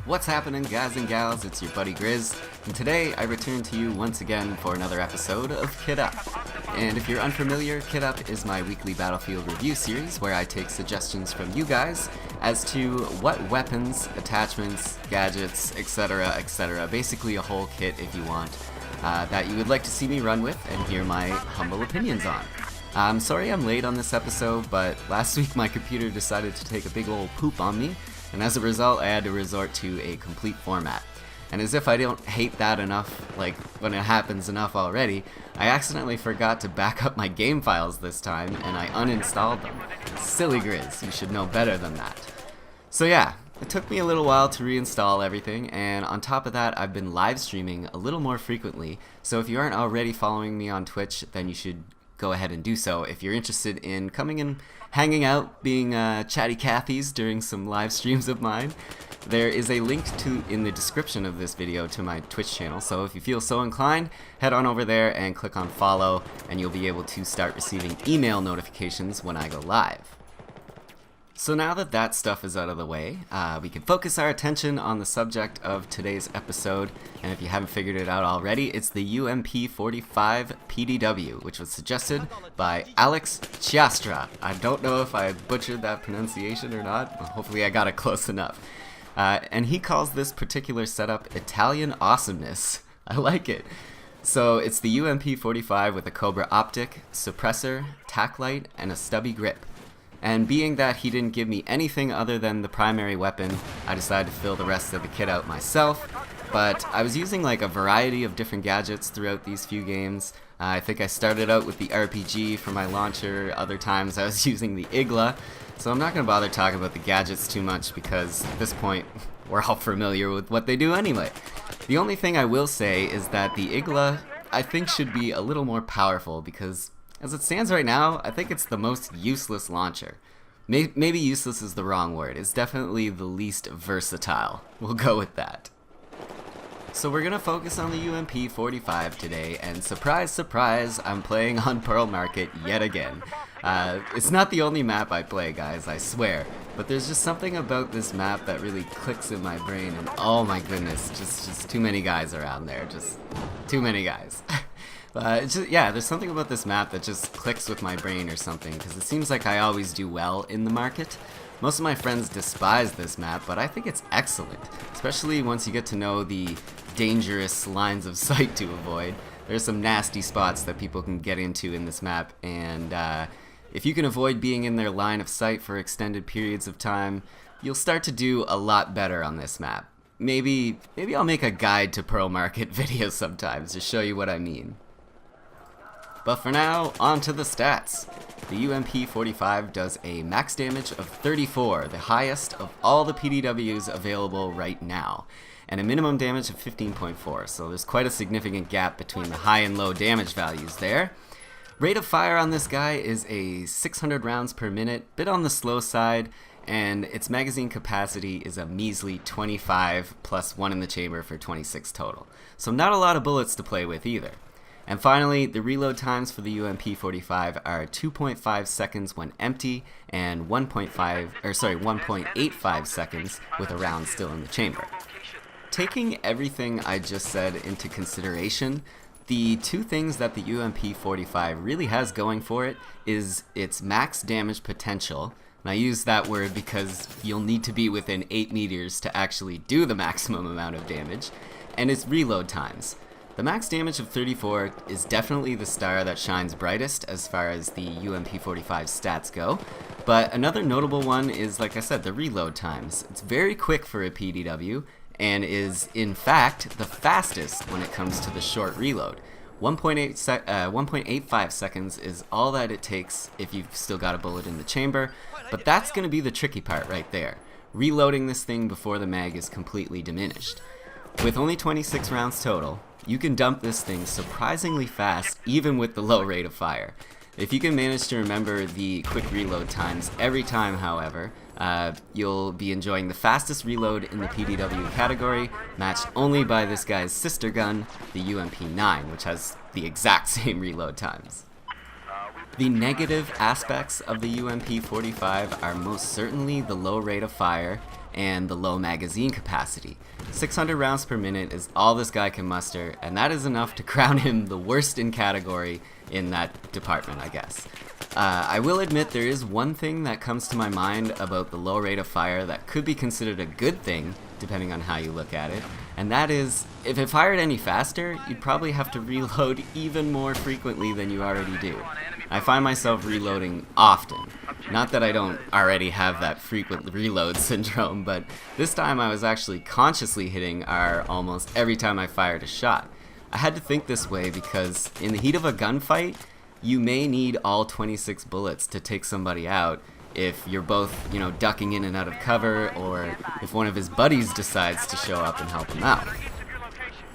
What's happening, guys and gals? It's your buddy Griz, and today I return to you once again for another episode of Kit Up. And if you're unfamiliar, Kit Up is my weekly Battlefield review series where I take suggestions from you guys as to what weapons, attachments, gadgets, etc., basically a whole kit if you want, that you would like to see me run with and hear my humble opinions on. I'm sorry I'm late on this episode, but last week my computer decided to take a big old poop on me, and as a result I had to resort to a complete format. And as if I don't hate that enough, like when it happens enough already, I accidentally forgot to back up my game files this time and I uninstalled them. Silly Griz, you should know better than that. So yeah, it took me a little while to reinstall everything, and on top of that I've been live streaming a little more frequently, so if you aren't already following me on Twitch, then you should go ahead and do so. If you're interested in coming and hanging out, being chatty Cathy's during some live streams of mine, there is a link in the description of this video to my Twitch channel, so if you feel so inclined, head on over there and click on follow, and you'll be able to start receiving email notifications when I go live. So now that that stuff is out of the way, we can focus our attention on the subject of today's episode, and if you haven't figured it out already, it's the UMP-45 PDW, which was suggested by Alex Chiastra. I don't know if I butchered that pronunciation or not, but hopefully I got it close enough. And he calls this particular setup Italian awesomeness. I like it. So it's the UMP-45 with a Cobra optic, suppressor, tack light, and a stubby grip. And being that he didn't give me anything other than the primary weapon, I decided to fill the rest of the kit out myself. But I was using like a variety of different gadgets throughout these few games. I think I started out with the RPG for my launcher, other times I was using the Igla. So I'm not going to bother talking about the gadgets too much because at this point we're all familiar with what they do anyway. The only thing I will say is that the Igla I think should be a little more powerful because as it stands right now, I think it's the most useless launcher. Maybe useless is the wrong word. It's definitely the least versatile. We'll go with that. So we're going to focus on the UMP-45 today, and surprise, surprise, I'm playing on Pearl Market yet again. It's not the only map I play, guys, I swear. But there's just something about this map that really clicks in my brain, and oh my goodness, just too many guys around there. Just too many guys. Yeah, there's something about this map that just clicks with my brain or something, because it seems like I always do well in the market. Most of my friends despise this map, but I think it's excellent, especially once you get to know the dangerous lines of sight to avoid. There's some nasty spots that people can get into in this map, and if you can avoid being in their line of sight for extended periods of time, you'll start to do a lot better on this map. Maybe I'll make a guide to Pearl Market video sometimes to show you what I mean. But for now, on to the stats. The UMP-45 does a max damage of 34, the highest of all the PDWs available right now, and a minimum damage of 15.4, so there's quite a significant gap between the high and low damage values there. Rate of fire on this guy is a 600 rounds per minute, bit on the slow side, and its magazine capacity is a measly 25 plus 1 in the chamber for 26 total. So not a lot of bullets to play with either. And finally, the reload times for the UMP-45 are 2.5 seconds when empty and 1.85 seconds with a round still in the chamber. Taking everything I just said into consideration, the two things that the UMP-45 really has going for it is its max damage potential. And I use that word because you'll need to be within 8 meters to actually do the maximum amount of damage, and its reload times. The max damage of 34 is definitely the star that shines brightest as far as the UMP-45 stats go, but another notable one is, like I said, the reload times. It's very quick for a PDW, and is, in fact, the fastest when it comes to the short reload. 1.85 seconds is all that it takes if you've still got a bullet in the chamber, but that's going to be the tricky part right there. Reloading this thing before the mag is completely diminished. With only 26 rounds total, you can dump this thing surprisingly fast even with the low rate of fire. If you can manage to remember the quick reload times every time, however, you'll be enjoying the fastest reload in the PDW category, matched only by this guy's sister gun, the UMP-9, which has the exact same reload times. The negative aspects of the UMP-45 are most certainly the low rate of fire and the low magazine capacity. 600 rounds per minute is all this guy can muster, and that is enough to crown him the worst in category in that department, I guess. I will admit there is one thing that comes to my mind about the low rate of fire that could be considered a good thing, depending on how you look at it, and that is, if it fired any faster, you'd probably have to reload even more frequently than you already do. I find myself reloading often. Not that I don't already have that frequent reload syndrome, but this time I was actually consciously hitting R almost every time I fired a shot. I had to think this way because in the heat of a gunfight, you may need all 26 bullets to take somebody out if you're both, ducking in and out of cover, or if one of his buddies decides to show up and help him out.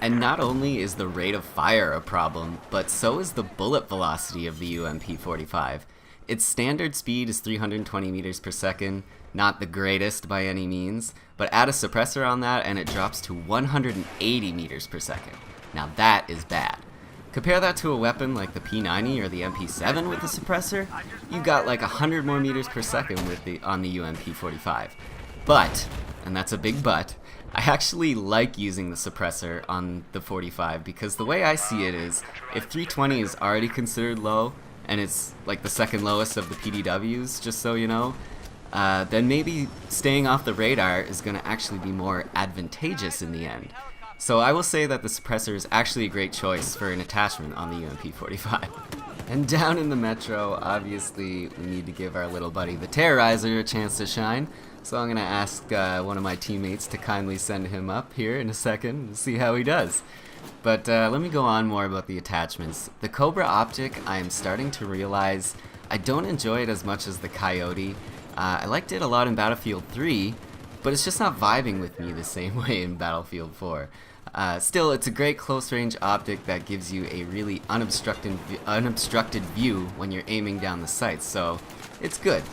And not only is the rate of fire a problem, but so is the bullet velocity of the UMP-45. Its standard speed is 320 meters per second, not the greatest by any means, but add a suppressor on that and it drops to 180 meters per second. Now that is bad. Compare that to a weapon like the P90 or the MP7 with a suppressor, you got like 100 more meters per second on the UMP-45. But, and that's a big but, I actually like using the suppressor on the 45 because the way I see it is, if 320 is already considered low, and it's like the second lowest of the PDWs, just so you know, then maybe staying off the radar is going to actually be more advantageous in the end. So I will say that the suppressor is actually a great choice for an attachment on the UMP-45. And down in the Metro, obviously we need to give our little buddy the Terrorizer a chance to shine. So I'm going to ask one of my teammates to kindly send him up here in a second and see how he does. But let me go on more about the attachments. The Cobra optic, I am starting to realize I don't enjoy it as much as the Coyote. I liked it a lot in Battlefield 3, but it's just not vibing with me the same way in Battlefield 4. Still, it's a great close-range optic that gives you a really unobstructed view when you're aiming down the sights, so it's good.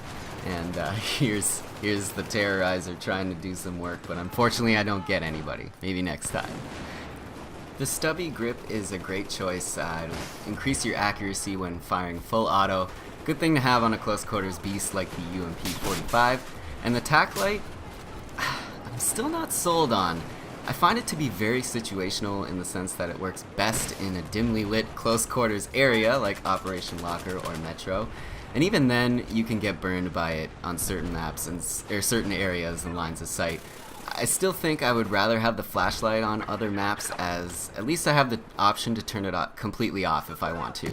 And here's the Terrorizer trying to do some work, but unfortunately I don't get anybody. Maybe next time. The stubby grip is a great choice to increase your accuracy when firing full auto. Good thing to have on a close quarters beast like the UMP-45. And the tack light, I'm still not sold on. I find it to be very situational in the sense that it works best in a dimly lit close quarters area like Operation Locker or Metro. And even then, you can get burned by it on certain maps or certain areas and lines of sight. I still think I would rather have the flashlight on other maps, as at least I have the option to turn it completely off if I want to.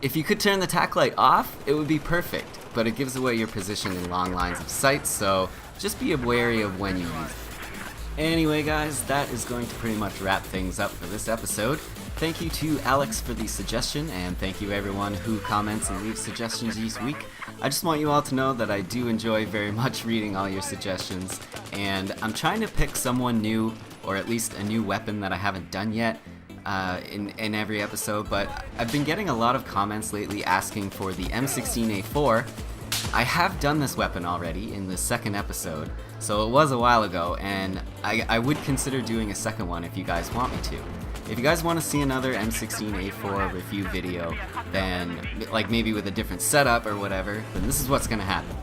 If you could turn the tack light off, it would be perfect, but it gives away your position in long lines of sight, so just be wary of when you use it. Anyway guys, that is going to pretty much wrap things up for this episode. Thank you to Alex for the suggestion, and thank you everyone who comments and leaves suggestions each week. I just want you all to know that I do enjoy very much reading all your suggestions, and I'm trying to pick someone new, or at least a new weapon that I haven't done yet in every episode, but I've been getting a lot of comments lately asking for the M16A4. I have done this weapon already in the second episode, so it was a while ago, and I would consider doing a second one if you guys want me to. If you guys want to see another M16A4 review video, then like maybe with a different setup or whatever, then this is what's going to happen.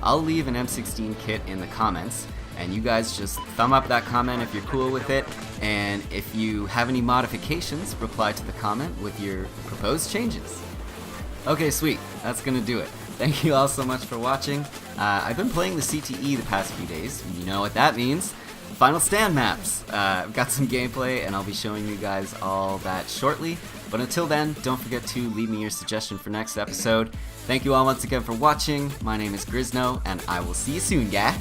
I'll leave an M16 kit in the comments, and you guys just thumb up that comment if you're cool with it, and if you have any modifications, reply to the comment with your proposed changes. Okay, sweet. That's going to do it. Thank you all so much for watching. I've been playing the CTE the past few days. You know what that means. Final stand maps. I've got some gameplay, and I'll be showing you guys all that shortly. But until then, don't forget to leave me your suggestion for next episode. Thank you all once again for watching. My name is Grizno, and I will see you soon, yeah?